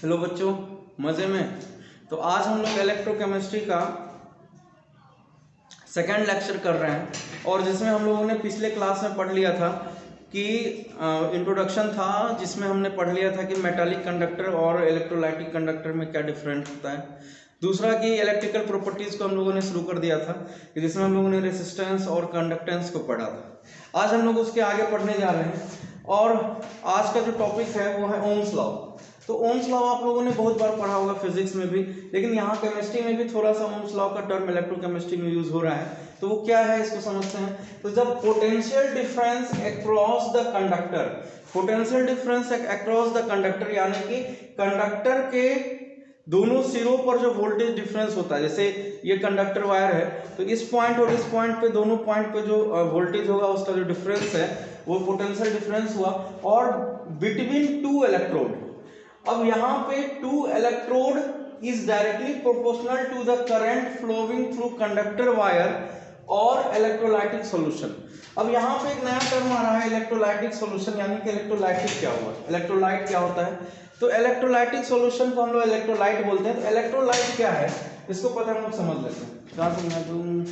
Hello बच्चों, मज़े में। तो आज हम लोग इलेक्ट्रोकेमिस्ट्री का सेकेंड लेक्चर कर रहे हैं और जिसमें हम लोगों ने पिछले क्लास में पढ़ लिया था कि इंट्रोडक्शन था, जिसमें हमने पढ़ लिया था कि मेटालिक कंडक्टर और इलेक्ट्रोलाइटिक कंडक्टर में क्या डिफरेंस होता है। दूसरा कि इलेक्ट्रिकल प्रॉपर्टीज़ को हम लोगों ने शुरू कर दिया था कि जिसमें हम लोगों ने रेसिस्टेंस और कंडक्टेंस को पढ़ा था। आज हम लोग उसके आगे पढ़ने जा रहे हैं और आज का जो टॉपिक है वो है ओम्स लॉ। तो ओम्स लॉ आप लोगों ने बहुत बार पढ़ा होगा फिजिक्स में भी, लेकिन यहाँ केमिस्ट्री में भी थोड़ा सा ओम्स लॉ का टर्म इलेक्ट्रोकेमिस्ट्री में यूज हो रहा है। तो वो क्या है इसको समझते हैं। तो जब potential difference across the conductor, potential difference across the conductor यानी कि कंडक्टर के दोनों सिरों पर जो वोल्टेज डिफरेंस होता है, जैसे ये कंडक्टर वायर है तो इस पॉइंट और इस पॉइंट पे, दोनों पॉइंट पे जो वोल्टेज होगा उसका जो डिफरेंस है वो पोटेंशियल डिफरेंस हुआ। और बिटवीन टू इलेक्ट्रोड, अब यहाँ पे two electrode is directly proportional to the current flowing through conductor wire और इलेक्ट्रोलाइटिक सॉल्यूशन। अब यहाँ पे एक नया टर्म आ रहा है इलेक्ट्रोलाइटिक सॉल्यूशन, यानी कि इलेक्ट्रोलाइटिक क्या हुआ, इलेक्ट्रोलाइट क्या होता है। तो इलेक्ट्रोलाइटिक सॉल्यूशन को हम लोग इलेक्ट्रोलाइट बोलते हैं। तो इलेक्ट्रोलाइट क्या है इसको पता हम लोग समझ लेते हैं।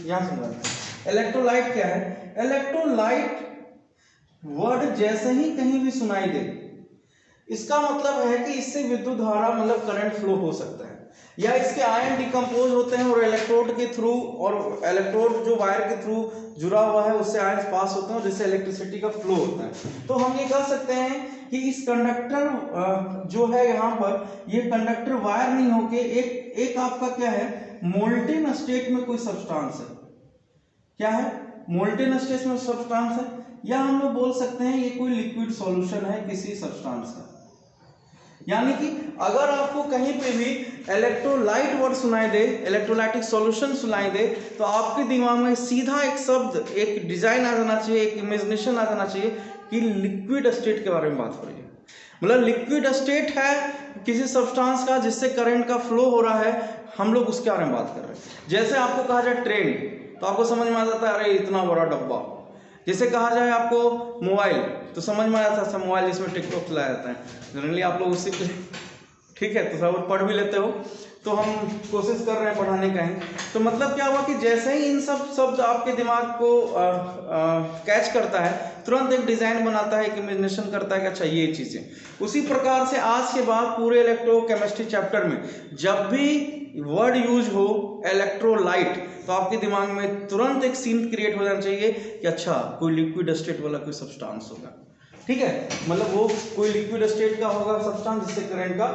यहाँ समझाते हैं इलेक्ट्रोलाइट क्या है। इलेक्ट्रोलाइट वर्ड जैसे ही कहीं भी सुनाई दे, इसका मतलब है कि इससे विद्युत धारा मतलब करंट फ्लो हो सकता है, या इसके आयन डिकम्पोज होते हैं और इलेक्ट्रोड के थ्रू, और इलेक्ट्रोड जो वायर के थ्रू जुड़ा हुआ है उससे आयन पास होते हैं और जिससे इलेक्ट्रिसिटी का फ्लो होता है। तो हम ये कह सकते हैं कि इस कंडक्टर जो है यहाँ पर, ये कंडक्टर वायर नहीं होके एक आपका क्या है, मोल्टेन स्टेट में कोई सब्सटेंस है। क्या है? मोल्टेन स्टेट में सब्सटेंस है, या हम लोग बोल सकते हैं ये कोई लिक्विड सॉल्यूशन है किसी सब्सटेंस का। यानी कि अगर आपको कहीं पे भी इलेक्ट्रोलाइट वर्ड सुनाई दे, इलेक्ट्रोलाइटिक सॉल्यूशन सुनाई दे, तो आपके दिमाग में सीधा एक शब्द, एक डिजाइन आ जाना चाहिए, एक इमेजिनेशन आ जाना चाहिए कि लिक्विड स्टेट के बारे में बात हो रही है। मतलब लिक्विड स्टेट है किसी सब्सटेंस का जिससे करंट का फ्लो हो रहा है, हम लोग उसके बारे में बात कर रहे हैं। जैसे आपको कहा जाए ट्रेन, तो आपको समझ में आ जाता है अरे इतना बड़ा डब्बा। जैसे कहा जाए आपको मोबाइल, तो समझ में आता है मोबाइल जिसमें टिकटॉक चलाया जाता है। जनरली आप लोग उसी ठीक है, तो सब पढ़ भी लेते हो, तो हम कोशिश कर रहे हैं पढ़ाने का ही। तो मतलब क्या हुआ कि जैसे ही इन सब शब्द आपके दिमाग को कैच करता है, तुरंत एक डिजाइन बनाता है, एक इमेजिनेशन करता है कि अच्छा ये चीजें। उसी प्रकार से आज के बाद पूरे इलेक्ट्रोकेमिस्ट्री चैप्टर में जब भी वर्ड यूज हो इलेक्ट्रोलाइट, तो आपके दिमाग में तुरंत एक सीन क्रिएट हो जाना चाहिए कि अच्छा कोई लिक्विड स्टेट वाला कोई सब्सटेंस होगा। ठीक है, मतलब वो कोई लिक्विड स्टेट का होगा सब्सटेंस जिससे करंट का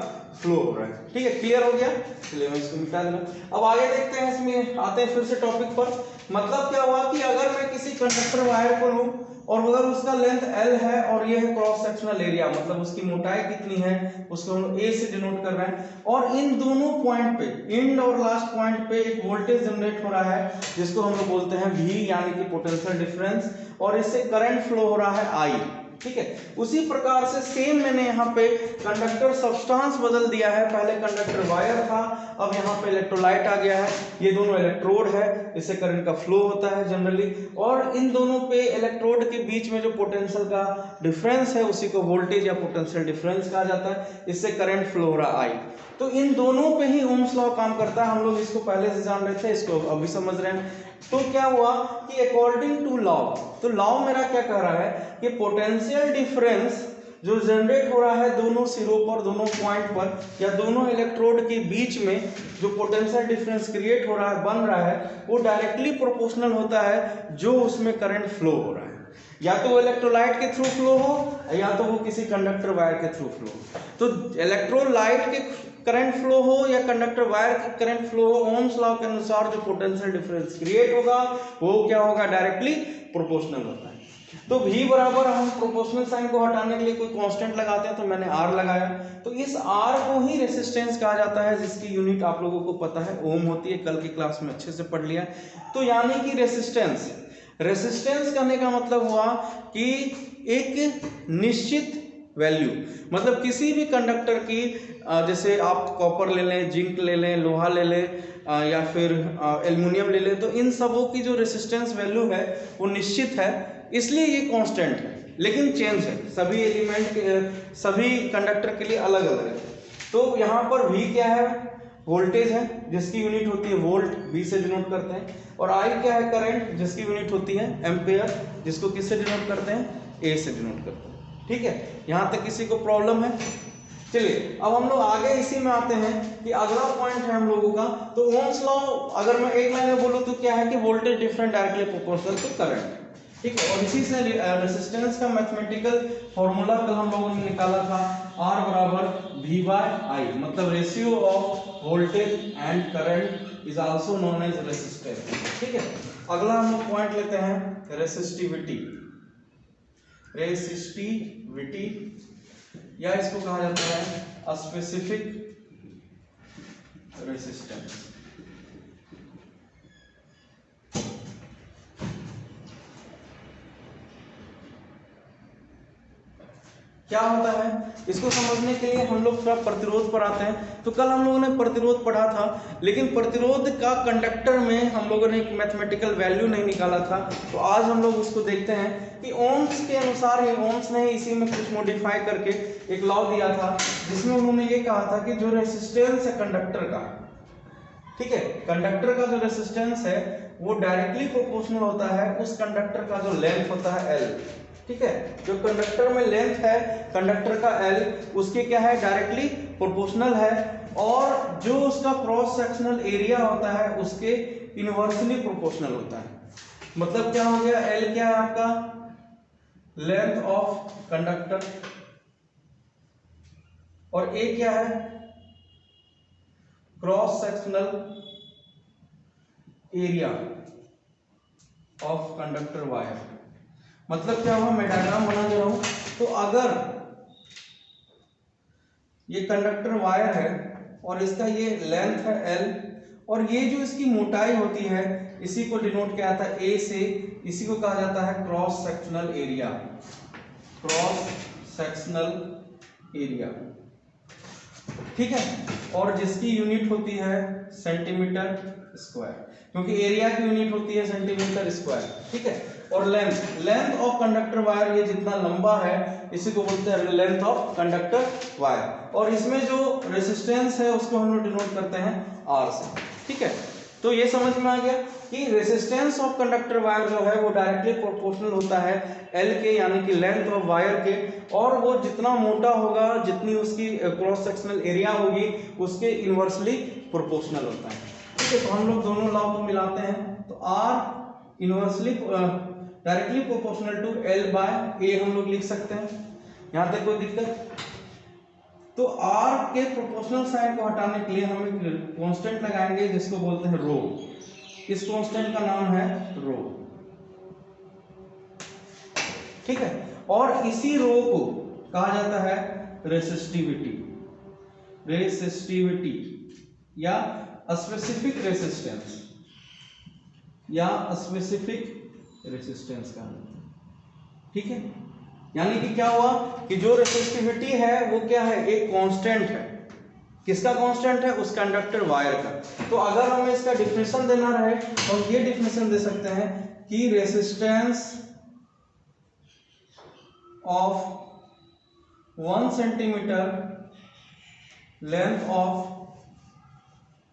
फ्लो हो रहा है। ठीक है, क्लियर हो गया। चलिए मैं इसको मिटा देना। अब आगे देखते हैं, इसमें आते हैं फिर से टॉपिक पर। मतलब क्या हुआ कि अगर मैं किसी कंडक्टर वायर को लूं और अगर उसका लेंथ L है और ये है क्रॉस सेक्शनल एरिया, मतलब उसकी मोटाई कितनी है उसको हम A से डिनोट कर रहे हैं, और इन दोनों पॉइंट पे, एंड और लास्ट पॉइंट पे एक वोल्टेज जनरेट हो रहा है जिसको हम लोग बोलते हैं V, यानी कि पोटेंशियल डिफरेंस, और इससे करंट फ्लो हो रहा है I। ठीक है, उसी प्रकार से सेम मैंने यहाँ पे कंडक्टर सब्सटेंस बदल दिया है। पहले कंडक्टर वायर था, अब यहाँ पे इलेक्ट्रोलाइट आ गया है। ये दोनों इलेक्ट्रोड है, इससे करंट का फ्लो होता है जनरली, और इन दोनों पे इलेक्ट्रोड के बीच में जो पोटेंशियल का डिफरेंस है उसी को वोल्टेज या पोटेंशियल डिफरेंस कहा जाता है, इससे करंट फ्लो हो रहा है I। तो इन दोनों पे ही ओम्स लॉ काम करता है। हम लोग इसको पहले से जान रहे थे, इसको अभी समझ रहे हैं। तो क्या हुआ कि अकॉर्डिंग टू लॉ, तो लॉ मेरा क्या कह रहा है कि पोटेंशियल डिफरेंस जो जनरेट हो रहा है दोनों सिरों पर, दोनों पॉइंट पर, या दोनों इलेक्ट्रोड के बीच में जो पोटेंशियल डिफरेंस क्रिएट हो रहा है, बन रहा है, वो डायरेक्टली प्रोपोर्शनल होता है जो उसमें करंट फ्लो हो रहा है। या तो वो इलेक्ट्रोलाइट के थ्रू फ्लो हो, या तो वो किसी कंडक्टर वायर के थ्रू फ्लो हो। तो इलेक्ट्रोलाइट के करंट फ्लो हो या कंडक्टर वायर के करंट फ्लो हो, ओम्स लॉ के अनुसार जो पोटेंशियल डिफरेंस क्रिएट होगा वो क्या होगा, डायरेक्टली प्रोपोर्शनल होता है। तो V बराबर, हम प्रोपोर्शनल साइन को हटाने के लिए कोई कांस्टेंट लगाते हैं, तो मैंने R लगाया। तो इस R को ही रेसिस्टेंस कहा जाता है, जिसकी यूनिट आप लोगों को पता है ओम होती है, कल की क्लास में अच्छे से पढ़ लिया। तो यानी कि रेसिस्टेंस, रेसिस्टेंस करने का मतलब हुआ कि एक निश्चित वैल्यू, मतलब किसी भी कंडक्टर की, जैसे आप कॉपर ले लें, जिंक ले लें, लोहा ले लें, या फिर एल्युमिनियम ले लें, तो इन सबों की जो रेसिस्टेंस वैल्यू है वो निश्चित है, इसलिए ये कांस्टेंट है, लेकिन चेंज है। सभी एलिमेंट के, सभी कंडक्टर के लिए अलग अलग है। तो यहाँ पर V क्या है, वोल्टेज है जिसकी यूनिट होती है वोल्ट, V से डिनोट करते हैं, और I क्या है, करंट, जिसकी यूनिट होती है एम्पेयर, जिसको किससे डिनोट करते हैं, A से डिनोट करते हैं। ठीक है, यहाँ तक किसी को प्रॉब्लम है? चलिए अब हम लोग आगे इसी में आते हैं कि अगला पॉइंट है हम लोगों का, तो ओम्स लॉ अगर मैं एक लाइन में बोलूँ तो क्या है कि voltage different directly proportional to current. ठीक है, और इसी से रेजिस्टेंस का मैथमेटिकल फॉर्मूला कल हम लोगों ने निकाला था, R बराबर V/I, मतलब ratio of voltage and current is also known as resistance. ठीक है, अगला हम लोग पॉइंट लेते हैं रेसिस्टिविटी। रेसिस्टिविटी या इसको कहा जाता है स्पेसिफिक रेसिस्टेंस। क्या होता है, इसको समझने के लिए हम लोग थोड़ा प्रतिरोध पर आते हैं। तो कल हम लोगों ने प्रतिरोध पढ़ा था, लेकिन प्रतिरोध का कंडक्टर में हम लोगों ने एक मैथमेटिकल वैल्यू नहीं निकाला था, तो आज हम लोग उसको देखते हैं कि ओम्स के अनुसार ही, ओम्स ने इसी में कुछ मॉडिफाई करके एक लॉ दिया था जिसमें उन्होंने ये कहा था कि जो रेसिस्टेंस है कंडक्टर का, ठीक है, कंडक्टर का जो रेसिस्टेंस है वो डायरेक्टली प्रोपोर्शनल होता है उस कंडक्टर का जो लेंथ होता है L। ठीक है, जो कंडक्टर में लेंथ है कंडक्टर का L, उसके क्या है, डायरेक्टली प्रोपोर्शनल है, और जो उसका क्रॉस सेक्शनल एरिया होता है उसके इनवर्सली प्रोपोर्शनल होता है। मतलब क्या हो गया, L क्या है आपका, लेंथ ऑफ कंडक्टर, और A क्या है, cross sectional area of conductor wire. मतलब क्या हुआ, मैं डायग्राम बना दे रहा हूं, तो अगर ये कंडक्टर वायर है और इसका ये लेंथ है L, और ये जो इसकी मोटाई होती है इसी को डिनोट किया था A से, इसी को कहा जाता है cross sectional area, cross sectional area. ठीक है, और जिसकी यूनिट होती है सेंटीमीटर स्क्वायर, क्योंकि एरिया की यूनिट होती है सेंटीमीटर स्क्वायर। ठीक है, और लेंथ ऑफ कंडक्टर वायर, ये जितना लंबा है इसी को बोलते हैं लेंथ ऑफ कंडक्टर वायर, और इसमें जो रेसिस्टेंस है उसको हम लोग डिनोट करते हैं R से। ठीक है, तो ये समझ में आ गया कि रेसिस्टेंस ऑफ कंडक्टर वायर जो है वो डायरेक्टली प्रोपोर्शनल होता है L के, यानी कि लेंथ ऑफ वायर के, और वो जितना मोटा होगा, जितनी उसकी क्रॉस सेक्शनल एरिया होगी, उसके इनवर्सली प्रोपोर्शनल होता है। ठीक है, तो हम लोग दोनों लॉ को मिलाते हैं, तो R inversely directly proportional to L/A हम लोग लिख सकते हैं। यहां तक कोई दिक्कत? तो R के प्रोपोर्शनल साइन को हटाने के लिए हम एक कांस्टेंट लगाएंगे जिसको बोलते हैं रो। इस कांस्टेंट का नाम है रो। ठीक है, और इसी रो को कहा जाता है रेसिस्टिविटी। रेसिस्टिविटी या स्पेसिफिक रेसिस्टेंस, या स्पेसिफिक रेसिस्टेंस का। ठीक है, यानी कि क्या हुआ कि जो रेसिस्टिविटी है वो क्या है, एक कांस्टेंट है। किसका कांस्टेंट है, उस कंडक्टर वायर का। तो अगर हमें इसका डिफिनेशन देना रहे तो हम ये डिफिनेशन दे सकते हैं कि resistance of 1 centimetre length of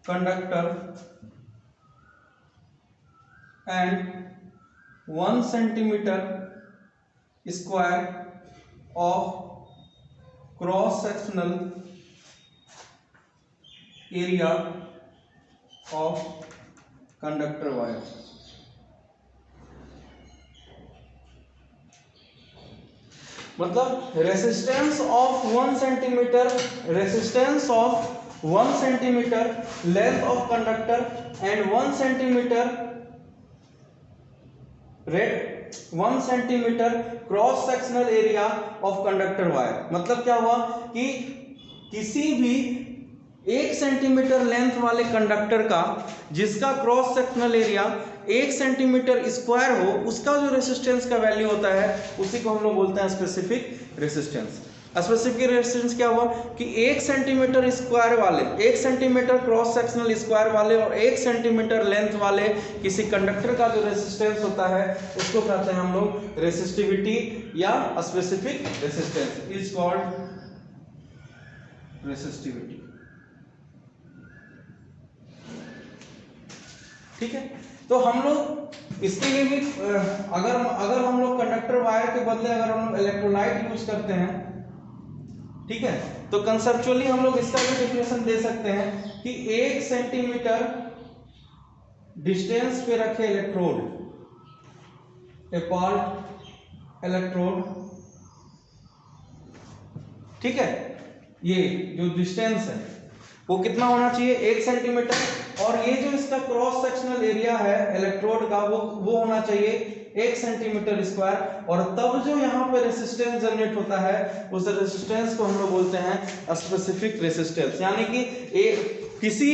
conductor and 1 centimetre square of cross sectional area of conductor wire. मतलब resistance of 1 centimetre, resistance of 1 centimetre length of conductor and 1 centimetre 1 centimetre cross sectional area of conductor wire. मतलब क्या हुआ कि किसी भी 1 centimetre length वाले conductor का जिसका cross sectional area 1 centimetre square हो, उसका जो रेसिस्टेंस का वैल्यू होता है उसी को हम लोग बोलते हैं स्पेसिफिक रेसिस्टेंस। स्पेसिफिक रेजिस्टेंस क्या हुआ कि 1 सेंटीमीटर स्क्वायर वाले, 1 सेंटीमीटर क्रॉस सेक्शनल स्क्वायर वाले और 1 सेंटीमीटर लेंथ वाले किसी कंडक्टर का जो रेजिस्टेंस होता है उसको कहते हैं हम लोग रेसिस्टिविटी या specific resistance, is called resistivity. ठीक है, तो हम लोग इसके लिए भी अगर हम लोग कंडक्टर वायर के बदले अगर हम लोग इलेक्ट्रोलाइट यूज करते हैं, ठीक है, तो कंसेप्चुअली हम लोग इसका भी डेफिनेशन दे सकते हैं कि 1 सेंटीमीटर डिस्टेंस पे रखे इलेक्ट्रोड, अपार्ट इलेक्ट्रोड, ठीक है, ये जो डिस्टेंस है वो कितना होना चाहिए 1 सेंटीमीटर, और ये जो इसका क्रॉस सेक्शनल एरिया है इलेक्ट्रोड का वो होना चाहिए 1 सेंटीमीटर स्क्वायर, और तब जो यहाँ पे रेसिस्टेंस जनरेट होता है उस रेसिस्टेंस को हम लोग बोलते हैं स्पेसिफिक रेसिस्टेंस। यानी कि किसी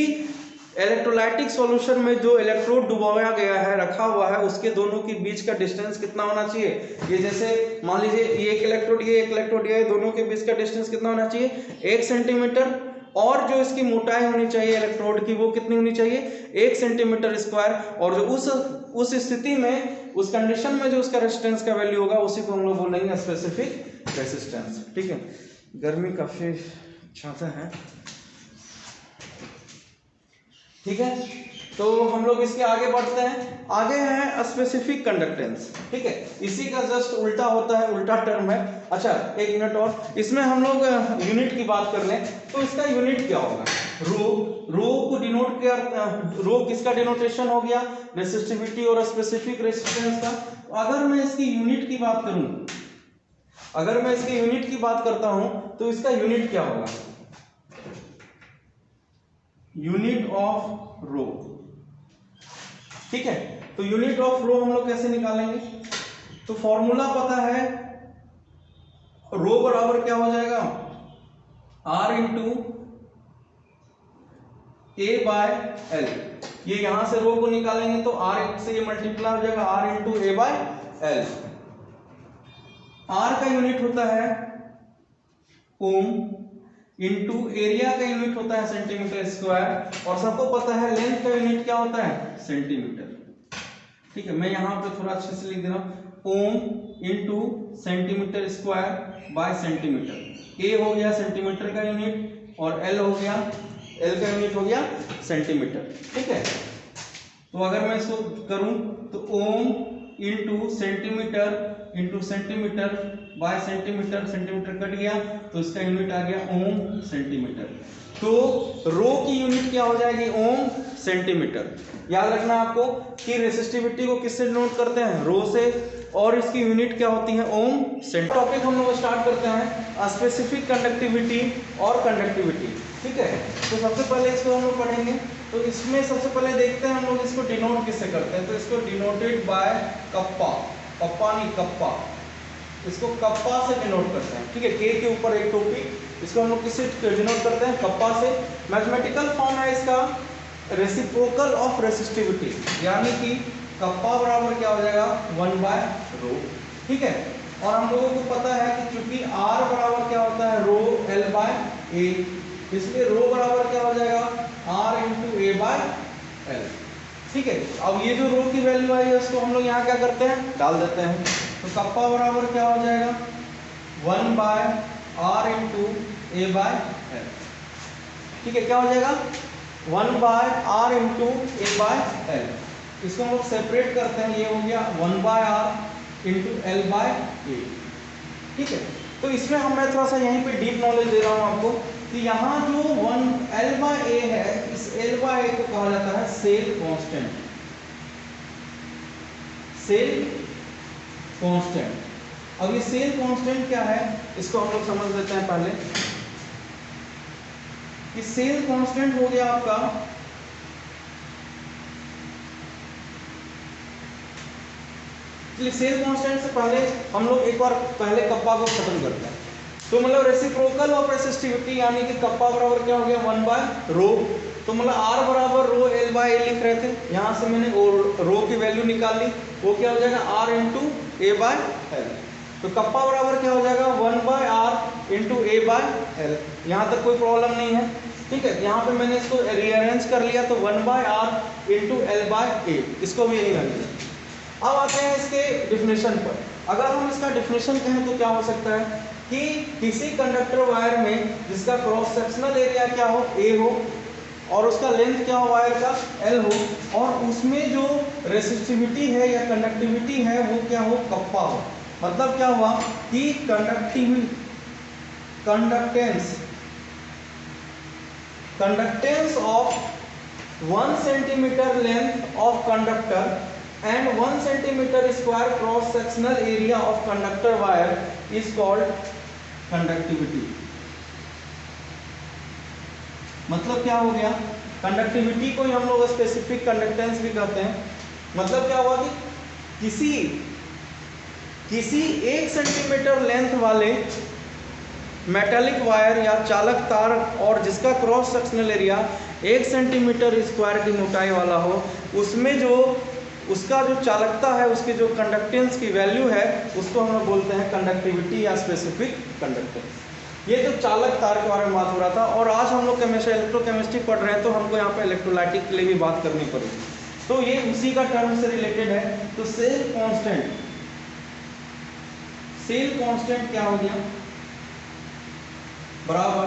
इलेक्ट्रोलाइटिक सॉल्यूशन में जो इलेक्ट्रोड डुबाया गया है, रखा हुआ है, उसके दोनों के बीच का डिस्टेंस कितना होना चाहिए, ये जैसे मान लीजिए ये एक इलेक्ट्रोड ये दोनों के बीच का डिस्टेंस कितना होना चाहिए 1 सेंटीमीटर, और जो इसकी मोटाई होनी चाहिए इलेक्ट्रोड की वो कितनी होनी चाहिए 1 सेंटीमीटर स्क्वायर, और जो उस स्थिति में उस कंडीशन में जो उसका रेजिस्टेंस का वैल्यू होगा उसी को हम लोग बोलेंगे स्पेसिफिक रेजिस्टेंस। ठीक है, गर्मी काफी ज्यादा है, ठीक है, तो हम लोग इसके आगे बढ़ते हैं। आगे है स्पेसिफिक कंडक्टेंस, ठीक है, इसी का जस्ट उल्टा होता है, उल्टा टर्म है। अच्छा एक मिनट और, इसमें हम लोग यूनिट की बात कर लें तो इसका यूनिट क्या होगा, रो को डिनोट किया, रो किसका डिनोटेशन हो गया रेसिस्टिविटी और स्पेसिफिक रेजिस्टेंस का। अगर मैं इसकी यूनिट की बात करूं, अगर मैं इसकी यूनिट की बात करता हूं तो इसका यूनिट क्या होगा, यूनिट ऑफ रो, ठीक है, तो यूनिट ऑफ रो हम लोग कैसे निकालेंगे, तो फॉर्मूला पता है, रो बराबर क्या हो जाएगा R into A by L, ये यहां से रो को निकालेंगे तो R से ये मल्टीप्लाई हो जाएगा R into A by L. R का यूनिट होता है ओम, इंटू एरिया का यूनिट होता है सेंटीमीटर स्क्वायर, और सबको पता है लेंथ का यूनिट क्या होता है सेंटीमीटर। ठीक है, मैं यहां पे थोड़ा अच्छे से लिख दे रहा हूं, ohm into centimetre square by centimetre, A हो गया सेंटीमीटर का यूनिट और एल हो गया, एल का यूनिट हो गया सेंटीमीटर। ठीक है, तो अगर मैं इसको करूं तो ओम into centimetre bye centimetre, centimetre cut गया तो इसका यूनिट आ गया ओम सेंटीमीटर। तो रो की यूनिट क्या हो जाएगी ओम सेंटीमीटर। याद रखना आपको कि रेसिस्टिविटी को किससे डिनोट करते हैं रो से, और इसकी यूनिट क्या होती है ओम सेंटीमीटर। टॉपिक हम लोग स्टार्ट करते हैं स्पेसिफिक कंडक्टिविटी और कंडक्टिविटी। ठीक है, तो सबसे पहले इसको हम लोग पढ़ेंगे, तो इसमें सबसे पहले देखते हैं हम लोग इसको डिनोट किससे करते हैं, तो इसको डिनोटेड बाय कप्पा, कप्पा नहीं कप्पा, इसको कप्पा से डिनोट करते हैं। ठीक है, के के ऊपर एक टोपी, इसको हम लोग किससे डिनोट करते हैं कप्पा से। मैथमेटिकल फॉर्म है इसका रेसिप्रोकल ऑफ रेसिस्टिविटी, यानी कि कप्पा बराबर क्या हो जाएगा 1 बाय रो। ठीक है, और हम लोगों को पता है कि चूंकि R बराबर क्या होता है रो L बाय ए, इसलिए रो बराबर क्या हो जाएगा R into A by L. ठीक है, अब ये जो रो की वैल्यू आई है उसको हम लोग यहाँ क्या करते हैं डाल देते हैं, तो कप्पा बराबर क्या हो जाएगा 1 by R into A by L. ठीक है, क्या हो जाएगा 1 by R into A by L. इसको हम लोग सेपरेट करते हैं, ये हो गया 1 by R into L by A. ठीक है, तो इसमें मैं थोड़ा सा यहीं पे डीप नॉलेज दे रहा हूँ आपको कि यहाँ जो 1 एल बाय ए है, इस एल बाय ए को कहा जाता है सेल कांस्टेंट, सेल कांस्टेंट। अब ये सेल कांस्टेंट क्या है इसको हम लोग समझ लेते हैं पहले, कि सेल कांस्टेंट हो गया आपका सेल कांस्टेंट से पहले हम लोग एक बार पहले कप्पा को खत्म करते हैं। तो मतलब रेसिप्रोकल ऑफ रेसिस्टिविटी यानी कि कप्पा बराबर क्या हो गया 1 बाय रो, तो मतलब R बराबर रो L बाय ए लिख रहे थे, यहाँ से मैंने रो की वैल्यू निकाल ली, वो क्या हो जाएगा R into A by L. तो कप्पा बराबर क्या हो जाएगा 1 by R into A by L. यहाँ तक कोई प्रॉब्लम नहीं है। ठीक है, यहाँ पे मैंने इसको रीअरेंज कर लिया, तो 1 by R into L by A, इसको भी यही रखना। अब आते हैं इसके डिफिनेशन पर। अगर हम इसका डिफिनेशन कहें तो क्या हो सकता है कि किसी कंडक्टर वायर में जिसका क्रॉस सेक्शनल एरिया क्या हो ए हो, और उसका लेंथ क्या हो वायर का L हो, और उसमें जो रेसिस्टिविटी है या कंडक्टिविटी है वो क्या हो कप्पा हो। मतलब क्या हुआ कि conductance of 1 centimeter length of conductor and 1 centimeter square cross sectional area of conductor wire is called conductivity। मतलब क्या हो गया, कंडक्टिविटी को ही हम लोग स्पेसिफिक कंडक्टेंस भी कहते हैं। मतलब क्या हुआ कि किसी 1 सेंटीमीटर लेंथ वाले मेटालिक वायर या चालक तार और जिसका cross sectional area 1 centimetre square की मोटाई वाला हो, उसमें जो उसका जो चालकता है, उसकी जो कंडक्टेंस की वैल्यू है, उसको हम लोग बोलते हैं कंडक्टिविटी या स्पेसिफिक कंडक्टेंस। ये जो चालक तार के बारे में बात हो रहा था, और आज हम लोग इलेक्ट्रोकेमिस्ट्री पढ़ रहे हैं तो हमको यहाँ पे इलेक्ट्रोलाइटिक के लिए भी बात करनी पड़ेगी, तो ये उसी का टर्म से रिलेटेड है। तो सेल कांस्टेंट क्या हो गया, बराबर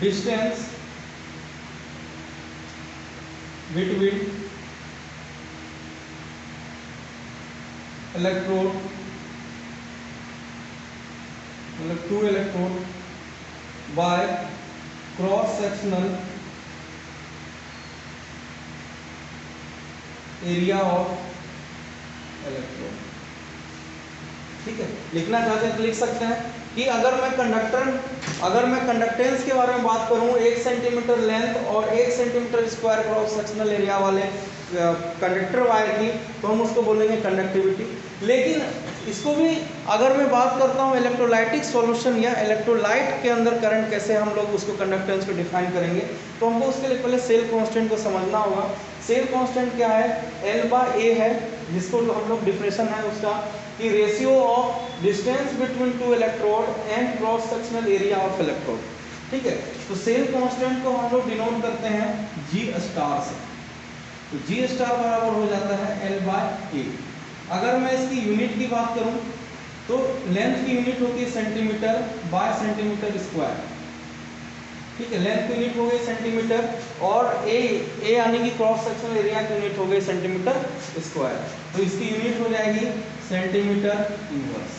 डिस्टेंस बिटवीन इलेक्ट्रोड, मतलब 2 electrode by cross sectional area of electrode. ठीक है, लिखना चाहते हैं तो लिख सकते हैं कि अगर मैं कंडक्टेंस के बारे में बात करूं 1 सेंटीमीटर लेंथ और 1 centimetre square cross sectional area वाले कंडक्टर वायर की, तो हम उसको बोलेंगे कंडक्टिविटी। लेकिन इसको भी अगर मैं बात करता हूं इलेक्ट्रोलाइटिक सॉल्यूशन या इलेक्ट्रोलाइट के अंदर करंट कैसे हम लोग उसको कंडक्टेंस को डिफाइन करेंगे, तो हमको उसके लिए पहले सेल कांस्टेंट को समझना होगा। सेल कांस्टेंट क्या है, L/A है, जिसको हम लोग डिफरेंशन है उसका कि ratio of distance between 2 electrode and cross sectional area of electrode. ठीक है, तो सेल कांस्टेंट को हम लोग डिनोट करते हैं G स्टार से। तो G स्टार बराबर हो जाता है L/A। अगर मैं इसकी यूनिट की बात करूं तो लेंथ की यूनिट होती है सेंटीमीटर बाय सेंटीमीटर स्क्वायर। ठीक है, लेंथ की यूनिट हो गई सेंटीमीटर, और ए यानी कि क्रॉस सेक्शनल एरिया की यूनिट हो गई सेंटीमीटर स्क्वायर। तो इसकी यूनिट हो जाएगी सेंटीमीटर इनवर्स।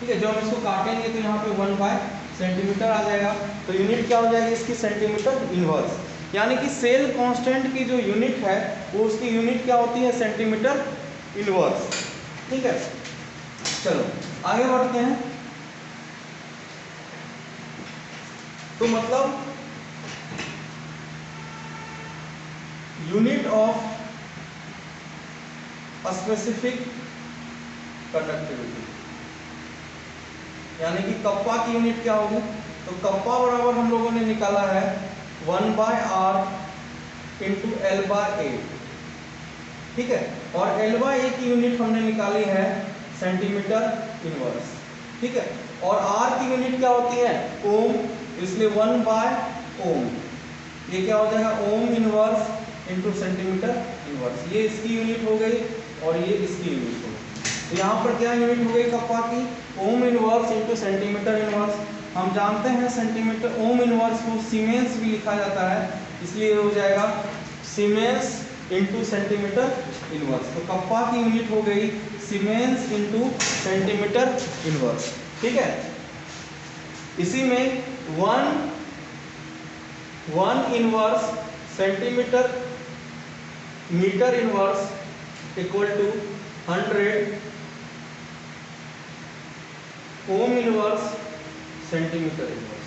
ठीक है, जब हम इसको काटेंगे तो यहाँ पे 1 बाय सेंटीमीटर आ जाएगा, तो यूनिट क्या हो जाएगी इसकी सेंटीमीटर इनवर्स। यानी कि सेल कांस्टेंट की जो यूनिट है वो उसकी यूनिट क्या होती है, सेंटीमीटर इनवर्स। ठीक है, चलो आगे बढ़ते हैं। तो मतलब यूनिट ऑफ स्पेसिफिक कंडक्टिविटी, यानी कि कप्पा की यूनिट क्या होगी, तो कप्पा बराबर हम लोगों ने निकाला है 1/r इंटू L/A। ठीक है, और L/A की यूनिट हमने निकाली है सेंटीमीटर इनवर्स। ठीक है, और R की यूनिट क्या होती है, ओम, इसलिए 1/ओम। ये क्या हो जाएगा, ohm inverse into centimetre inverse. ये इसकी यूनिट हो गई और ये इसकी यूनिट हो गई। तो यहाँ पर क्या यूनिट हो गई कप्पा की, ohm inverse into centimetre inverse. हम जानते हैं सेंटीमीटर ओम इनवर्स को सीमेंस भी लिखा जाता है, इसलिए हो जाएगा सीमेंस इंटू सेंटीमीटर इनवर्स। तो कप्पा की यूनिट हो गई सीमेंस इंटू सेंटीमीटर इनवर्स। ठीक है, इसी में 1 inverse centimetre metre inverse equal to 100 ohm inverse centimetre inverse.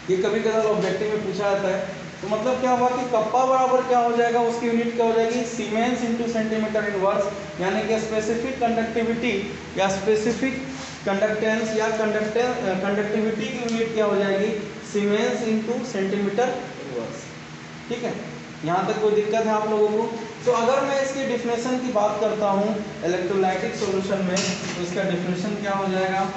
ये कभी कभी ऑब्जेक्टिव में पूछा जाता है। तो मतलब क्या हुआ कि कप्पा बराबर क्या हो जाएगा, उसकी यूनिट क्या हो जाएगी, सीमेंस इंटू सेंटीमीटर इनवर्स। यानी कि स्पेसिफिक कंडक्टिविटी या स्पेसिफिक कंडक्टेंस या कंडक्टिविटी की यूनिट क्या हो जाएगी, सीमेंस इंटू सेंटीमीटर इनवर्स। ठीक है, यहाँ तक कोई दिक्कत है आप लोगों को? तो अगर मैं इसकी डिफिनेशन की बात करता हूँ इलेक्ट्रोलाइटिक सॉल्यूशन में, तो इसका डिफिनेशन क्या हो जाएगा,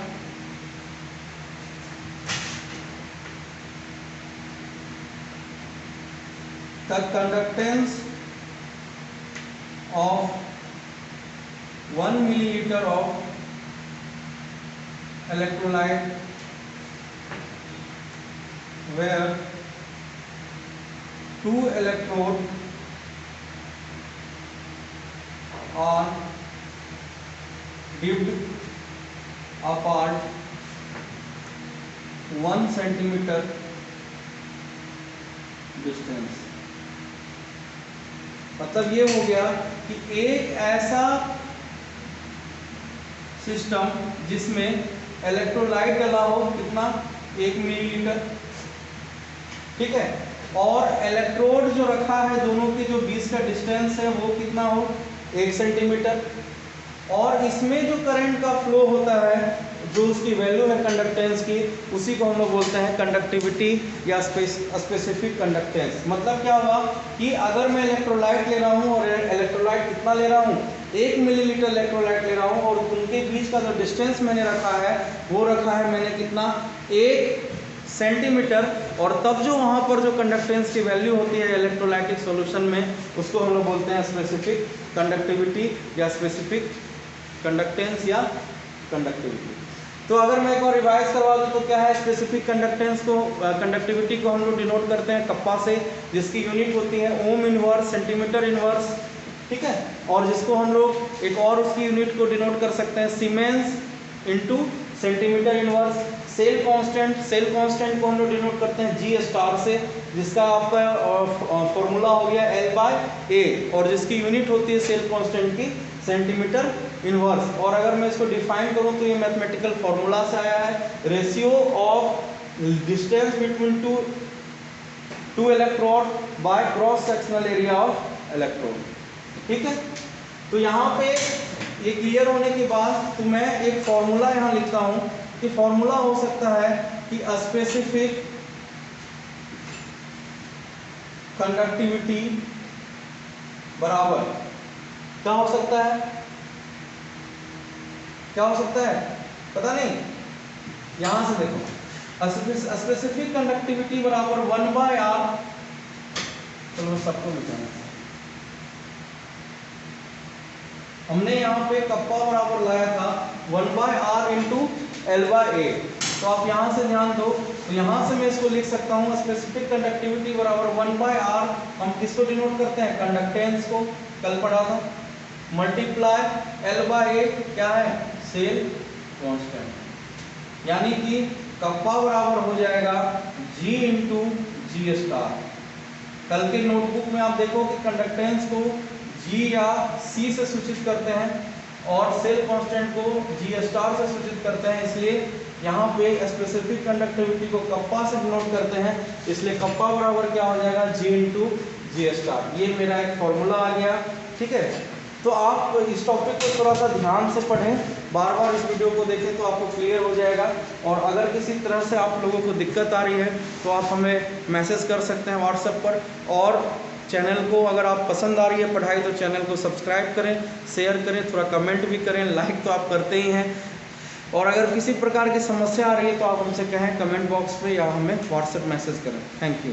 the conductance of 1 milliliter of electrolyte where two electrodes are dipped apart 1 centimeter distance. मतलब ये हो गया कि एक ऐसा सिस्टम जिसमें इलेक्ट्रोलाइट डाला हो, कितना 1 मिलीलीटर, ठीक है, और इलेक्ट्रोड जो रखा है दोनों के जो बीच का डिस्टेंस है वो कितना हो 1 सेंटीमीटर, और इसमें जो करंट का फ्लो होता है जो उसकी वैल्यू है कंडक्टेंस की, उसी को हम लोग बोलते हैं कंडक्टिविटी या स्पेसिफिक कंडक्टेंस। मतलब क्या हुआ कि अगर मैं इलेक्ट्रोलाइट ले रहा हूँ और इलेक्ट्रोलाइट कितना ले रहा हूँ 1 मिलीलीटर इलेक्ट्रोलाइट ले रहा हूँ, और उनके बीच का जो डिस्टेंस मैंने रखा है वो रखा है मैंने कितना 1 सेंटीमीटर, और तब जो वहाँ पर जो कंडक्टेंस की वैल्यू होती है इलेक्ट्रोलाइटिक सॉल्यूशन में उसको हम लोग बोलते हैं स्पेसिफिक कंडक्टिविटी या स्पेसिफिक कंडक्टेंस या कंडक्टिविटी। तो अगर मैं एक और रिवाइज करवा दूँ तो क्या है, स्पेसिफिक कंडक्टेंस को कंडक्टिविटी को हम लोग डिनोट करते हैं कप्पा से, जिसकी यूनिट होती है ओम इनवर्स सेंटीमीटर इनवर्स, ठीक है, और जिसको हम लोग एक और उसकी यूनिट को डिनोट कर सकते हैं siemens into centimetre inverse. Cell constant को हम लोग डिनोट करते हैं जी स्टार से, जिसका आपका फॉर्मूला हो गया L/A, और जिसकी यूनिट होती है सेल कांस्टेंट की सेंटीमीटर इनवर्स। और अगर मैं इसको डिफाइन करूं तो ये मैथमेटिकल फॉर्मूला से आया है, ratio of distance between two electrode by cross sectional area of electrode, ठीक है। तो यहाँ पे ये क्लियर होने के बाद तो मैं एक फॉर्मूला यहाँ लिखता हूँ कि फॉर्मूला हो सकता है कि स्पेसिफिक कंडक्टिविटी बराबर क्या हो सकता है, क्या हो सकता है पता नहीं, यहां से देखो स्पेसिफिक कंडक्टिविटी बराबर 1/r, चलो सबको लिखना है, हमने यहाँ पे कप्पा बराबर लाया था 1/r इंटू L/A। तो आप यहाँ से ध्यान दो, तो यहाँ से मैं इसको लिख सकता हूँ स्पेसिफिक कंडक्टिविटी बराबर 1/r, हम किसको डिनोट करते हैं कंडक्टेंस को, कल पढ़ा था, मल्टीप्लाई L/A क्या है सेल कांस्टेंट, यानी कि कप्पा बराबर हो जाएगा G इंटू जी स्टार। कल के नोटबुक में आप देखो कि कंडक्टेंस को G या C से सूचित करते हैं और सेल कांस्टेंट को G स्टार से सूचित करते हैं, इसलिए यहाँ पे स्पेसिफिक कंडक्टिविटी को कप्पा से डिनोट करते हैं, इसलिए कप्पा बराबर क्या हो जाएगा G इंटू जी स्टार। ये मेरा एक फॉर्मूला आ गया, ठीक है। तो आप इस टॉपिक को थोड़ा सा ध्यान से पढ़ें, बार बार इस वीडियो को देखें तो आपको क्लियर हो जाएगा। और अगर किसी तरह से आप लोगों को दिक्कत आ रही है तो आप हमें मैसेज कर सकते हैं व्हाट्सएप पर, और चैनल को अगर आप पसंद आ रही है पढ़ाई तो चैनल को सब्सक्राइब करें, शेयर करें, थोड़ा कमेंट भी करें, लाइक तो आप करते ही हैं। और अगर किसी प्रकार की समस्या आ रही है तो आप हमसे कहें कमेंट बॉक्स पे या हमें व्हाट्सएप मैसेज करें। Thank you.